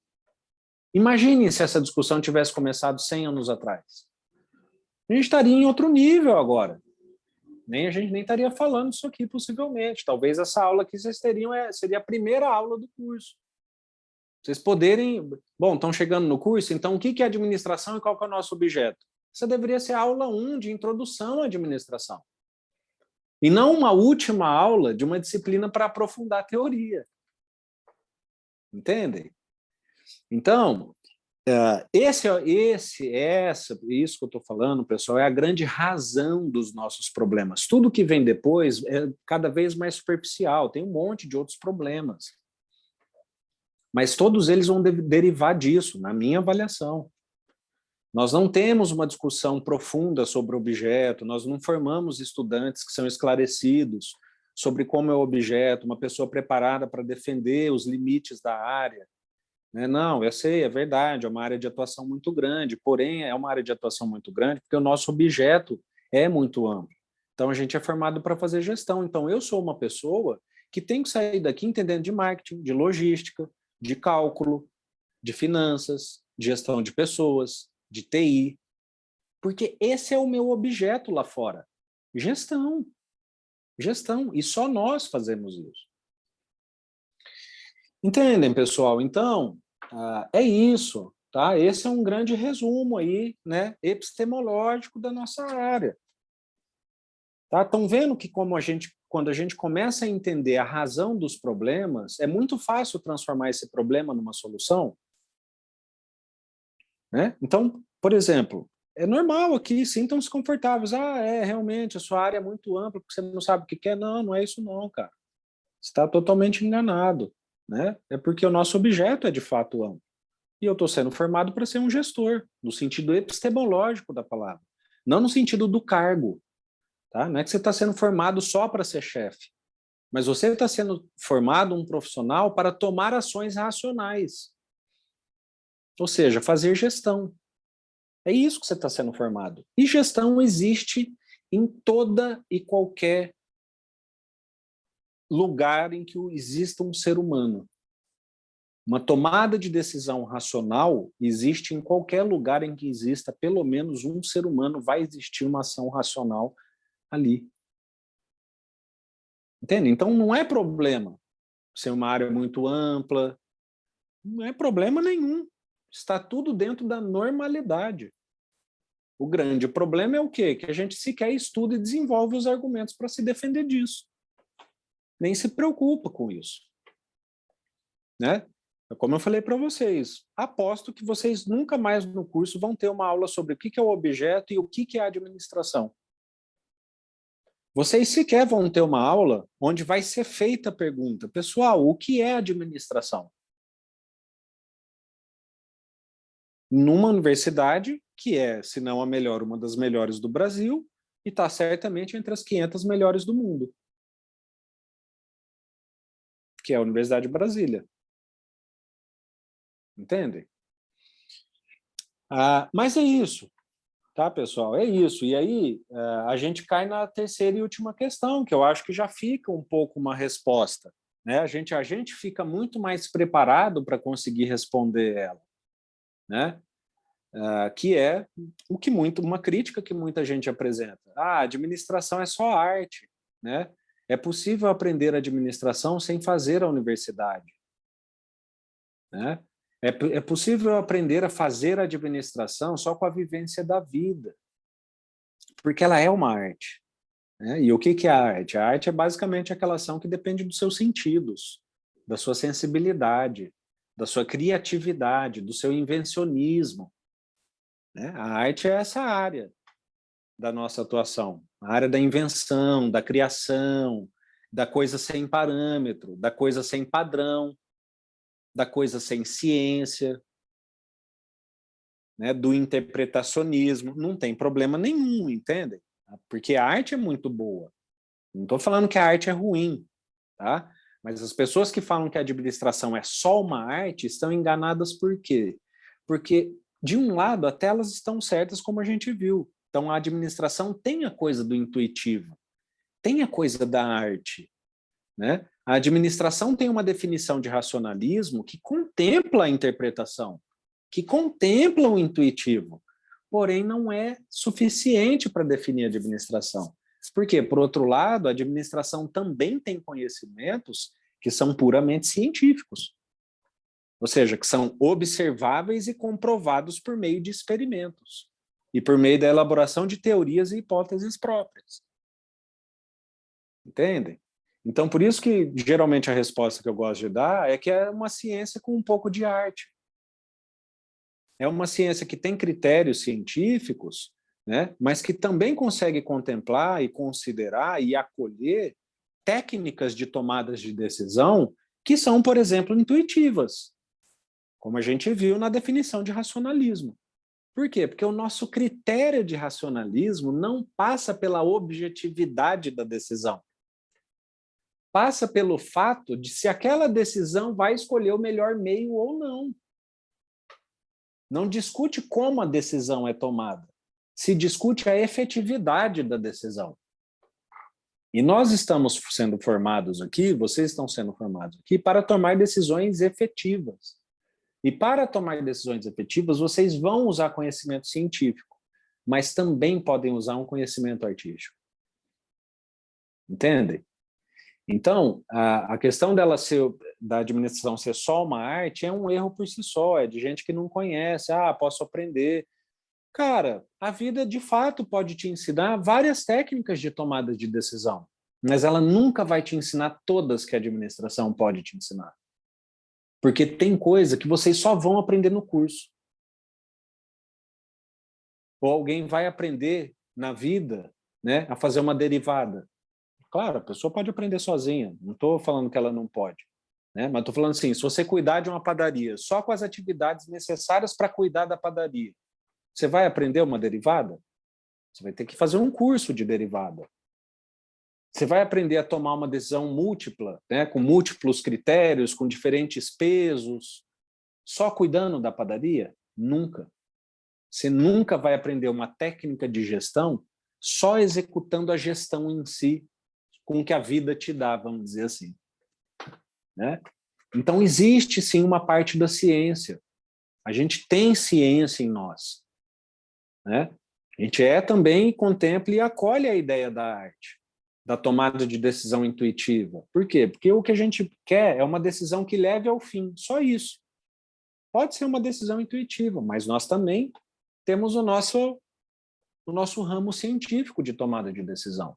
[SPEAKER 1] Imagine se essa discussão tivesse começado 100 anos atrás. A gente estaria em outro nível agora. A gente nem estaria falando isso aqui, possivelmente. Talvez essa aula que vocês teriam seria a primeira aula do curso. Vocês poderem... Bom, estão chegando no curso, então o que é administração e qual que é o nosso objeto? Essa deveria ser a aula 1 de introdução à administração. E não uma última aula de uma disciplina para aprofundar a teoria. Entendem? Então, isso que eu estou falando, pessoal, é a grande razão dos nossos problemas. Tudo que vem depois é cada vez mais superficial, tem um monte de outros problemas. Mas todos eles vão derivar disso, na minha avaliação. Nós não temos uma discussão profunda sobre o objeto, nós não formamos estudantes que são esclarecidos sobre como é o objeto, uma pessoa preparada para defender os limites da área. Não, eu sei, é verdade, é uma área de atuação muito grande, porém é uma área de atuação muito grande porque o nosso objeto é muito amplo. Então, a gente é formado para fazer gestão. Então, eu sou uma pessoa que tem que sair daqui entendendo de marketing, de logística, de cálculo, de finanças, de gestão de pessoas, de TI, porque esse é o meu objeto lá fora. Gestão. Gestão. E só nós fazemos isso. Entendem, pessoal? Então, é isso. Tá? Esse é um grande resumo aí, né, epistemológico da nossa área. Tá? Estão vendo que quando a gente começa a entender a razão dos problemas, é muito fácil transformar esse problema numa solução? Né? Então, por exemplo, é normal aqui, sintam-se confortáveis. Realmente, a sua área é muito ampla, porque você não sabe o que quer. Não, não é isso não, cara. Você está totalmente enganado. Né? É porque o nosso objeto é de fato amplo. E eu estou sendo formado para ser um gestor, no sentido epistemológico da palavra, não no sentido do cargo. Tá? Não é que você está sendo formado só para ser chefe, mas você está sendo formado um profissional para tomar ações racionais. Ou seja, fazer gestão. É isso que você está sendo formado. E gestão existe em toda e qualquer lugar em que exista um ser humano. Uma tomada de decisão racional existe em qualquer lugar em que exista pelo menos um ser humano, vai existir uma ação racional ali. Entende? Então não é problema ser uma área muito ampla, não é problema nenhum. Está tudo dentro da normalidade. O grande problema é o quê? Que a gente sequer estuda e desenvolve os argumentos para se defender disso. Nem se preocupa com isso. Né? Como eu falei para vocês, aposto que vocês nunca mais no curso vão ter uma aula sobre o que é o objeto e o que é a administração. Vocês sequer vão ter uma aula onde vai ser feita a pergunta, pessoal, o que é administração? Numa universidade que é, se não a melhor, uma das melhores do Brasil e está certamente entre as 500 melhores do mundo, que é a Universidade de Brasília. Entendem? Mas é isso, tá, pessoal? É isso. E aí a gente cai na terceira e última questão, que eu acho que já fica um pouco uma resposta. Né? A gente fica muito mais preparado para conseguir responder ela. Né? Que é uma crítica que muita gente apresenta. A administração é só arte. Né? É possível aprender administração sem fazer a universidade. Né? É possível aprender a fazer administração só com a vivência da vida, porque ela é uma arte. Né? E o que é a arte? A arte é basicamente aquela ação que depende dos seus sentidos, da sua sensibilidade, da sua criatividade, do seu invencionismo. Né? A arte é essa área da nossa atuação, a área da invenção, da criação, da coisa sem parâmetro, da coisa sem padrão, da coisa sem ciência, né, do interpretacionismo. Não tem problema nenhum, entendem? Porque a arte é muito boa. Não estou falando que a arte é ruim, tá? Mas as pessoas que falam que a administração é só uma arte estão enganadas por quê? Porque, de um lado, até elas estão certas, como a gente viu. Então, a administração tem a coisa do intuitivo, tem a coisa da arte. Né? A administração tem uma definição de racionalismo que contempla a interpretação, que contempla o intuitivo, porém não é suficiente para definir a administração. Por quê? Por outro lado, a administração também tem conhecimentos que são puramente científicos, ou seja, que são observáveis e comprovados por meio de experimentos e por meio da elaboração de teorias e hipóteses próprias. Entendem? Então, por isso que, geralmente, a resposta que eu gosto de dar é que é uma ciência com um pouco de arte. É uma ciência que tem critérios científicos, né, mas que também consegue contemplar e considerar e acolher técnicas de tomadas de decisão que são, por exemplo, intuitivas, como a gente viu na definição de racionalismo. Por quê? Porque o nosso critério de racionalismo não passa pela objetividade da decisão. Passa pelo fato de se aquela decisão vai escolher o melhor meio ou não. Não discute como a decisão é tomada. Se discute a efetividade da decisão. E nós estamos sendo formados aqui, vocês estão sendo formados aqui, para tomar decisões efetivas. E para tomar decisões efetivas, vocês vão usar conhecimento científico, mas também podem usar um conhecimento artístico. Entendem? Então, a questão da administração ser só uma arte é um erro por si só, é de gente que não conhece, posso aprender. Cara, a vida de fato pode te ensinar várias técnicas de tomada de decisão, mas ela nunca vai te ensinar todas que a administração pode te ensinar. Porque tem coisa que vocês só vão aprender no curso. Ou alguém vai aprender na vida, né, a fazer uma derivada. Claro, a pessoa pode aprender sozinha, não estou falando que ela não pode, né? Mas estou falando assim, se você cuidar de uma padaria só com as atividades necessárias para cuidar da padaria, você vai aprender uma derivada? Você vai ter que fazer um curso de derivada. Você vai aprender a tomar uma decisão múltipla, né, com múltiplos critérios, com diferentes pesos, só cuidando da padaria? Nunca. Você nunca vai aprender uma técnica de gestão só executando a gestão em si, com o que a vida te dá, vamos dizer assim. Né? Então, existe sim uma parte da ciência. A gente tem ciência em nós. Né? A gente também contempla e acolhe a ideia da arte, da tomada de decisão intuitiva. Por quê? Porque o que a gente quer é uma decisão que leve ao fim, só isso. Pode ser uma decisão intuitiva, mas nós também temos o nosso ramo científico de tomada de decisão.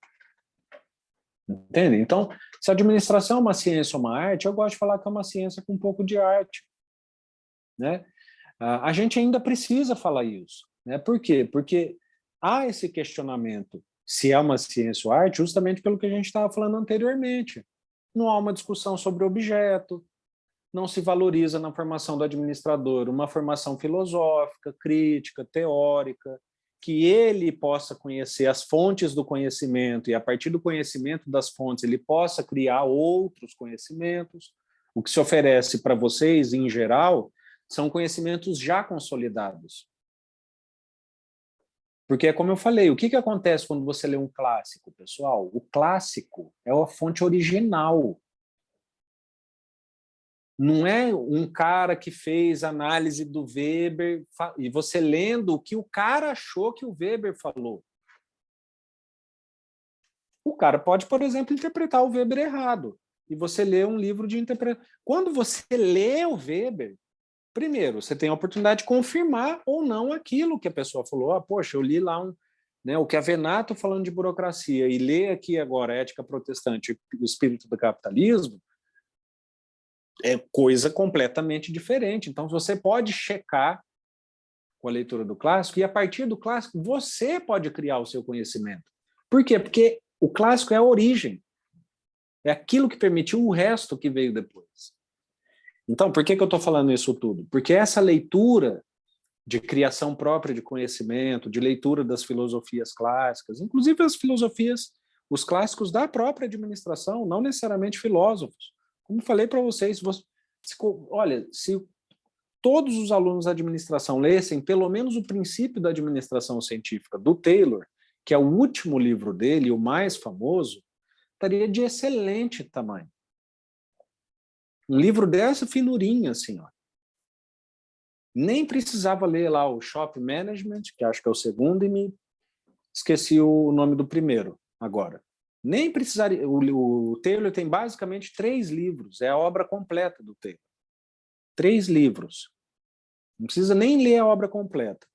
[SPEAKER 1] Entende? Então, se a administração é uma ciência ou uma arte, eu gosto de falar que é uma ciência com um pouco de arte. Né? A gente ainda precisa falar isso. Né? Por quê? Porque há esse questionamento se é uma ciência ou arte, justamente pelo que a gente estava falando anteriormente. Não há uma discussão sobre o objeto, não se valoriza na formação do administrador uma formação filosófica, crítica, teórica, que ele possa conhecer as fontes do conhecimento e, a partir do conhecimento das fontes, ele possa criar outros conhecimentos. O que se oferece para vocês, em geral, são conhecimentos já consolidados. Porque, como eu falei, o que acontece quando você lê um clássico, pessoal? O clássico é a fonte original. Não é um cara que fez análise do Weber e você lendo o que o cara achou que o Weber falou. O cara pode, por exemplo, interpretar o Weber errado. E você lê um livro de interpretação. Quando você lê o Weber, primeiro, você tem a oportunidade de confirmar ou não aquilo que a pessoa falou. Poxa, eu li lá o que a Venato falando de burocracia e lê aqui agora Ética Protestante e o Espírito do Capitalismo, é coisa completamente diferente. Então, você pode checar com a leitura do clássico e, a partir do clássico, você pode criar o seu conhecimento. Por quê? Porque o clássico é a origem. É aquilo que permitiu o resto que veio depois. Então, por que eu estou falando isso tudo? Porque essa leitura de criação própria de conhecimento, de leitura das filosofias clássicas, inclusive as filosofias, os clássicos da própria administração, não necessariamente filósofos. Como falei para vocês, olha, se todos os alunos da administração lessem pelo menos o princípio da administração científica do Taylor, que é o último livro dele, o mais famoso, estaria de excelente tamanho. Um livro dessa finurinha, assim, ó. Nem precisava ler lá o Shop Management, que acho que é o segundo, e esqueci o nome do primeiro agora. Nem precisaria. O Taylor tem basicamente 3 livros, é a obra completa do Taylor. 3 livros. Não precisa nem ler a obra completa.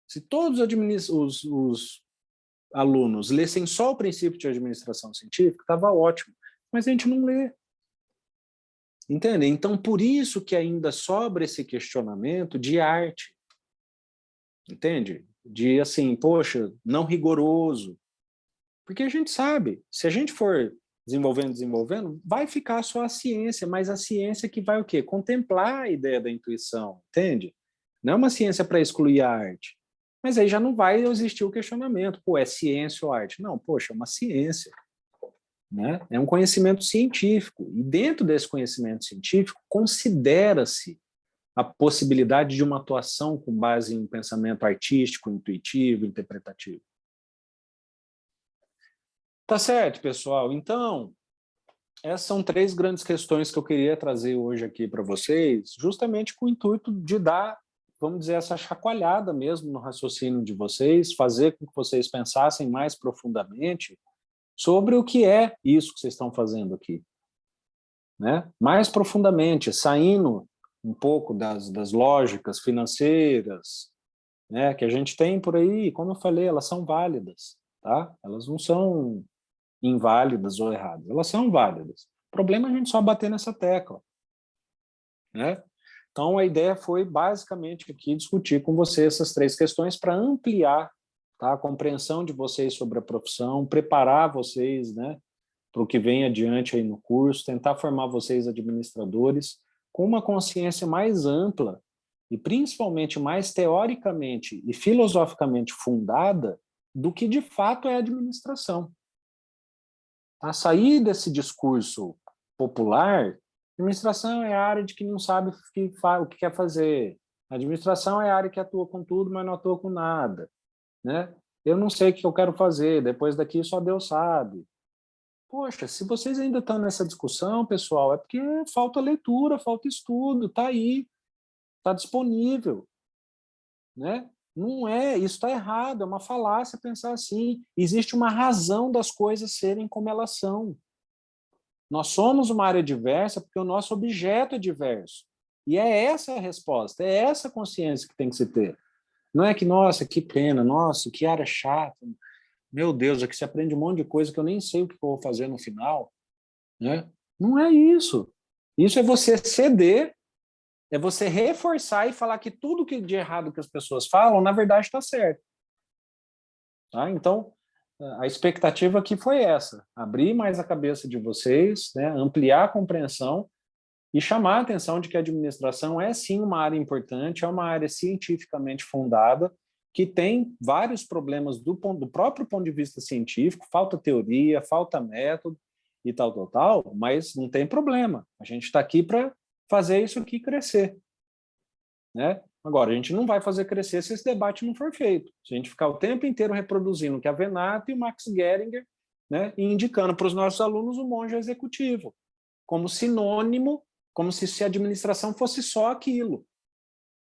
[SPEAKER 1] Se todos os alunos lessem só o princípio de administração científica, estava ótimo. Mas a gente não lê. Entende? Então, por isso que ainda sobra esse questionamento de arte. Entende? De, assim, poxa, não rigoroso. Porque a gente sabe, se a gente for desenvolvendo, vai ficar só a ciência, mas a ciência que vai o quê? Contemplar a ideia da intuição, entende? Não é uma ciência para excluir a arte. Mas aí já não vai existir o questionamento, é ciência ou arte? Não, poxa, é uma ciência. Né? É um conhecimento científico. E dentro desse conhecimento científico, considera-se a possibilidade de uma atuação com base em pensamento artístico, intuitivo, interpretativo. Tá certo, pessoal. Então, essas são três grandes questões que eu queria trazer hoje aqui para vocês, justamente com o intuito de dar, vamos dizer, essa chacoalhada mesmo no raciocínio de vocês, fazer com que vocês pensassem mais profundamente sobre o que é isso que vocês estão fazendo aqui, né? Mais profundamente, saindo um pouco das lógicas financeiras, né, que a gente tem por aí, como eu falei, elas são válidas, tá? Elas não são inválidas ou erradas, elas são válidas. O problema é a gente só bater nessa tecla, né? Então, a ideia foi basicamente aqui discutir com você essas três questões para ampliar, tá, a compreensão de vocês sobre a profissão, preparar vocês, né, para o que vem adiante aí no curso, tentar formar vocês administradores com uma consciência mais ampla e principalmente mais teoricamente e filosoficamente fundada do que de fato é a administração. A sair desse discurso popular, administração é a área de que não sabe o que quer fazer. A administração é a área que atua com tudo, mas não atua com nada, né? Eu não sei o que eu quero fazer, depois daqui só Deus sabe. Poxa, se vocês ainda estão nessa discussão, pessoal, é porque falta leitura, falta estudo, está aí, está disponível, né? Não é, isso está errado, é uma falácia pensar assim. Existe uma razão das coisas serem como elas são. Nós somos uma área diversa porque o nosso objeto é diverso. E é essa a resposta, é essa a consciência que tem que se ter. Não é que, nossa, que pena, nossa, que área chata, meu Deus, aqui se aprende um monte de coisa que eu nem sei o que eu vou fazer no final, né? Não é isso. Isso é você ceder, é você reforçar e falar que tudo que de errado que as pessoas falam, na verdade, está certo. Tá? Então, a expectativa aqui foi essa, abrir mais a cabeça de vocês, né? Ampliar a compreensão e chamar a atenção de que a administração é sim uma área importante, é uma área cientificamente fundada, que tem vários problemas do próprio ponto de vista científico, falta teoria, falta método e tal, mas não tem problema. A gente está aqui para fazer isso aqui crescer, né? Agora, a gente não vai fazer crescer se esse debate não for feito. Se a gente ficar o tempo inteiro reproduzindo o que a Venato e o Max Geringer, né, e indicando para os nossos alunos o monge executivo, como sinônimo, como se a administração fosse só aquilo.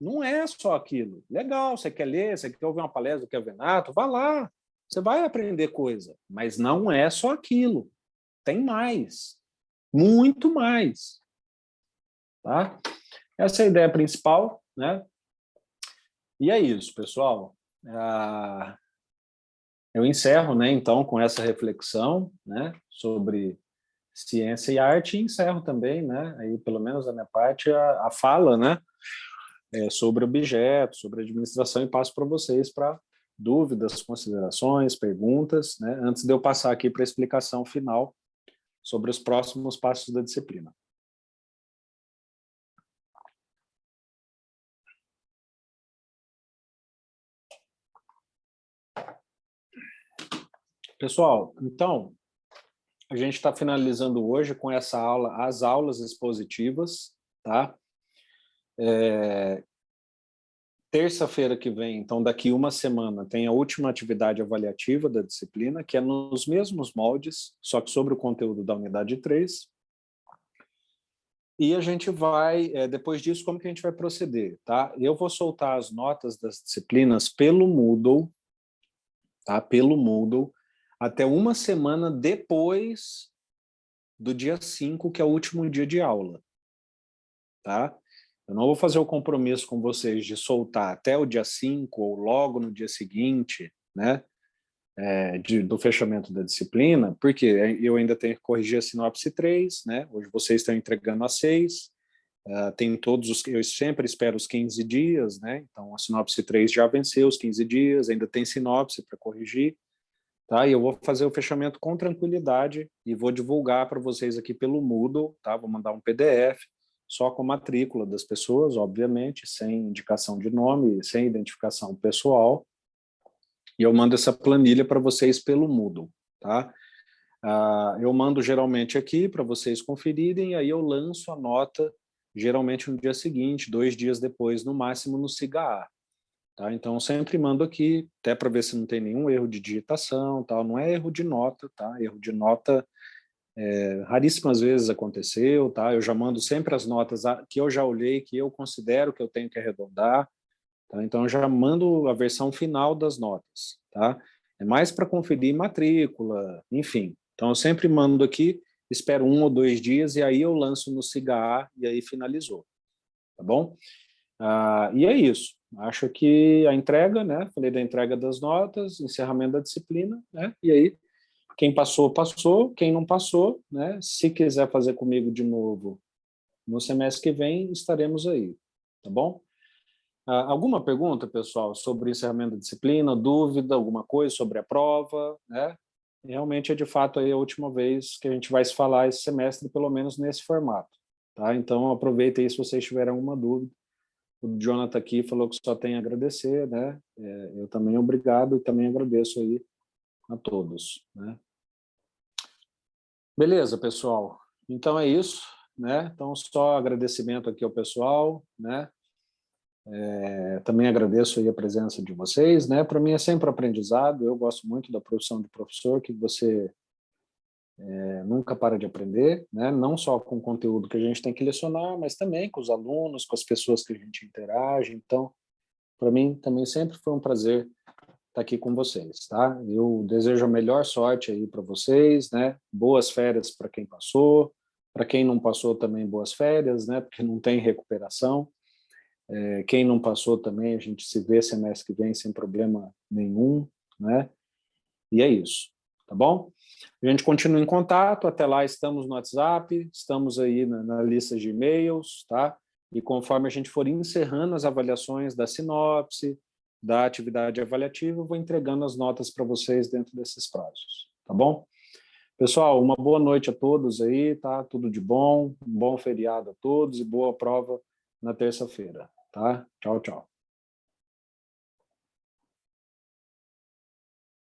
[SPEAKER 1] Não é só aquilo. Legal, você quer ler, você quer ouvir uma palestra do Kevenato, vá lá, você vai aprender coisa, mas não é só aquilo. Tem mais, muito mais. Tá? Essa é a ideia principal, né? E é isso, pessoal. Eu encerro, né, então, com essa reflexão, né, sobre ciência e arte, e encerro também, né, aí, pelo menos da minha parte, a fala, né, sobre objetos, sobre administração, e passo para vocês para dúvidas, considerações, perguntas, né, antes de eu passar aqui para a explicação final sobre os próximos passos da disciplina. Pessoal, então, a gente está finalizando hoje com essa aula, as aulas expositivas, tá? Terça-feira que vem, então daqui uma semana, tem a última atividade avaliativa da disciplina, que é nos mesmos moldes, só que sobre o conteúdo da unidade 3. E a gente vai, depois disso, como que a gente vai proceder, tá? Eu vou soltar as notas das disciplinas pelo Moodle, tá? Pelo Moodle, até uma semana depois do dia 5, que é o último dia de aula, tá? Eu não vou fazer o compromisso com vocês de soltar até o dia 5 ou logo no dia seguinte, né, do fechamento da disciplina, porque eu ainda tenho que corrigir a sinopse 3, né? Hoje vocês estão entregando a 6, tem eu sempre espero os 15 dias, né? Então a sinopse 3 já venceu os 15 dias, ainda tem sinopse para corrigir, tá? E eu vou fazer o fechamento com tranquilidade e vou divulgar para vocês aqui pelo Moodle, tá? Vou mandar um PDF, só com matrícula das pessoas, obviamente, sem indicação de nome, sem identificação pessoal, e eu mando essa planilha para vocês pelo Moodle, tá? Eu mando geralmente aqui para vocês conferirem, e aí eu lanço a nota geralmente no dia seguinte, 2 dias depois, no máximo, no SIGA. tá? Então, eu sempre mando aqui, até para ver se não tem nenhum erro de digitação, tal. Não é erro de nota, tá? Erro de nota raríssimas vezes aconteceu, tá? Eu já mando sempre as notas que eu já olhei, que eu considero que eu tenho que arredondar, tá? Então, eu já mando a versão final das notas, tá? É mais para conferir matrícula, enfim. Então, eu sempre mando aqui, espero 1 ou 2 dias e aí eu lanço no SIGA e aí finalizou, tá bom? E é isso. Acho que a entrega, né? Falei da entrega das notas, encerramento da disciplina, né? E aí, quem passou, passou. Quem não passou, né? Se quiser fazer comigo de novo no semestre que vem, estaremos aí, tá bom? Alguma pergunta, pessoal, sobre o encerramento da disciplina, dúvida, alguma coisa sobre a prova, né? Realmente é de fato aí a última vez que a gente vai se falar esse semestre, pelo menos nesse formato, tá? Então aproveita aí se vocês tiverem alguma dúvida. O Jonathan aqui falou que só tem a agradecer, né? Eu também obrigado e também agradeço aí a todos, né? Beleza, pessoal. Então é isso, né? Então só agradecimento aqui ao pessoal, né? Também agradeço aí a presença de vocês, né? Para mim é sempre aprendizado. Eu gosto muito da profissão de professor, que você nunca para de aprender, né? Não só com o conteúdo que a gente tem que lecionar, mas também com os alunos, com as pessoas que a gente interage. Então, para mim também sempre foi um prazer estar aqui com vocês, tá? Eu desejo a melhor sorte aí para vocês, né? Boas férias para quem passou, para quem não passou também boas férias, né? Porque não tem recuperação. Quem não passou também, a gente se vê semestre que vem sem problema nenhum, né? E é isso, tá bom? A gente continua em contato, até lá estamos no WhatsApp, estamos aí na lista de e-mails, tá? E conforme a gente for encerrando as avaliações da sinopse, da atividade avaliativa, eu vou entregando as notas para vocês dentro desses prazos, tá bom? Pessoal, uma boa noite a todos aí, tá? Tudo de bom, um bom feriado a todos e boa prova na terça-feira, tá? Tchau, tchau.